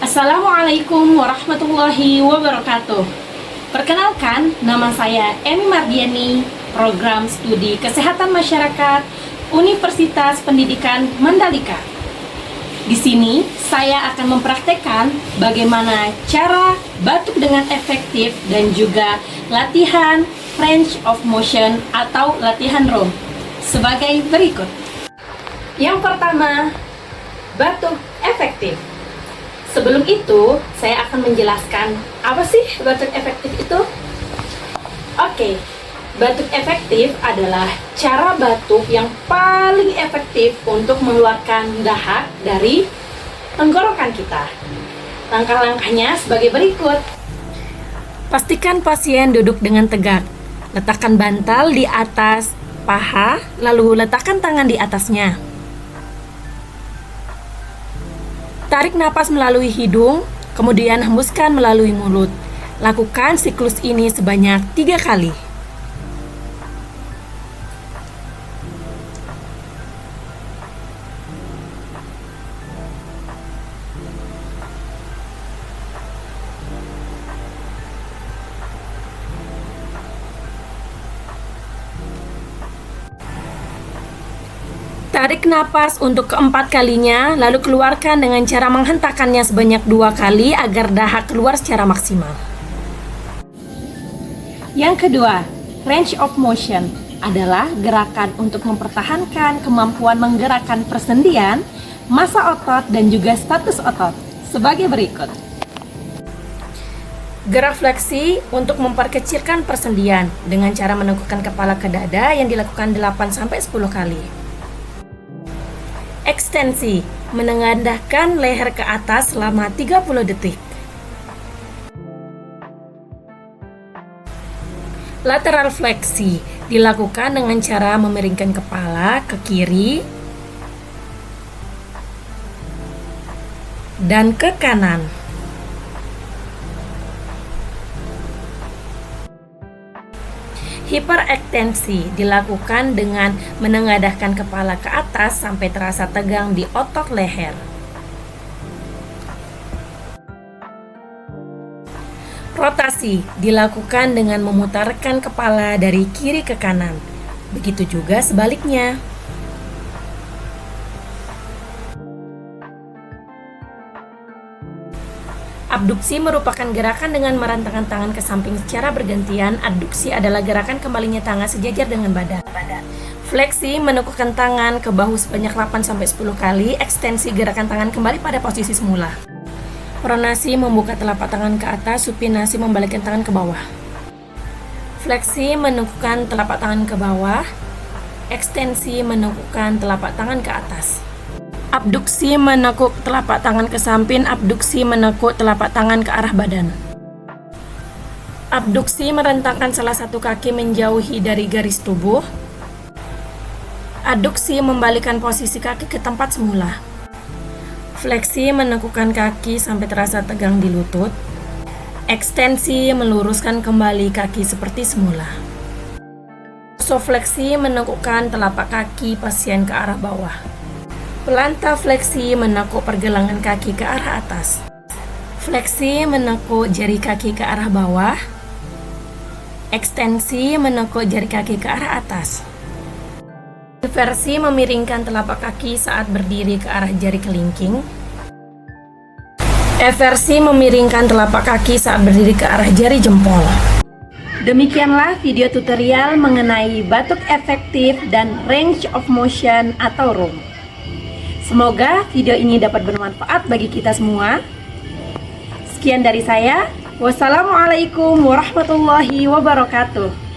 Assalamualaikum warahmatullahi wabarakatuh. Perkenalkan, nama saya Emi Mardiani, Program Studi Kesehatan Masyarakat, Universitas Pendidikan Mandalika. Di sini, saya akan mempraktekkan bagaimana cara batuk dengan efektif dan juga latihan range of motion atau latihan ROM sebagai berikut. Yang pertama, batuk efektif. Sebelum itu, saya akan menjelaskan apa sih batuk efektif itu. Oke, batuk efektif adalah cara batuk yang paling efektif untuk mengeluarkan dahak dari tenggorokan kita. Langkah-langkahnya sebagai berikut. Pastikan pasien duduk dengan tegak. Letakkan bantal di atas paha, lalu letakkan tangan di atasnya. Tarik napas melalui hidung, kemudian hembuskan melalui mulut. Lakukan siklus ini sebanyak 3 kali. Tarik napas untuk keempat kalinya, lalu keluarkan dengan cara menghentakkannya sebanyak 2 kali agar dahak keluar secara maksimal. Yang kedua, range of motion adalah gerakan untuk mempertahankan kemampuan menggerakkan persendian, massa otot, dan juga status otot sebagai berikut. Gerak fleksi untuk memperkecilkan persendian dengan cara menegukkan kepala ke dada yang dilakukan 8-10 kali. Ekstensi, menengadahkan leher ke atas selama 30 detik. Lateral fleksi, dilakukan dengan cara memiringkan kepala ke kiri dan ke kanan. Hiperekstensi dilakukan dengan menengadahkan kepala ke atas sampai terasa tegang di otot leher. Rotasi dilakukan dengan memutarkan kepala dari kiri ke kanan. Begitu juga sebaliknya. Abduksi merupakan gerakan dengan merentangkan tangan ke samping secara bergantian. Adduksi adalah gerakan kembalinya tangan sejajar dengan badan. Fleksi menekukkan tangan ke bahu sebanyak 8-10 kali. Ekstensi gerakan tangan kembali pada posisi semula. Pronasi membuka telapak tangan ke atas. Supinasi membalikkan tangan ke bawah. Fleksi menekukkan telapak tangan ke bawah. Ekstensi menekukkan telapak tangan ke atas. Abduksi menekuk telapak tangan ke samping, abduksi menekuk telapak tangan ke arah badan. Abduksi merentangkan salah satu kaki menjauhi dari garis tubuh. Adduksi membalikkan posisi kaki ke tempat semula. Fleksi menekukkan kaki sampai terasa tegang di lutut. Ekstensi meluruskan kembali kaki seperti semula. Isofleksi menekukkan telapak kaki pasien ke arah bawah. Planta fleksi menekuk pergelangan kaki ke arah atas. Fleksi menekuk jari kaki ke arah bawah. Ekstensi menekuk jari kaki ke arah atas. Inversi memiringkan telapak kaki saat berdiri ke arah jari kelingking. Eversi memiringkan telapak kaki saat berdiri ke arah jari jempol. Demikianlah video tutorial mengenai batuk efektif dan range of motion atau ROM. Semoga video ini dapat bermanfaat bagi kita semua. Sekian dari saya. Wassalamualaikum warahmatullahi wabarakatuh.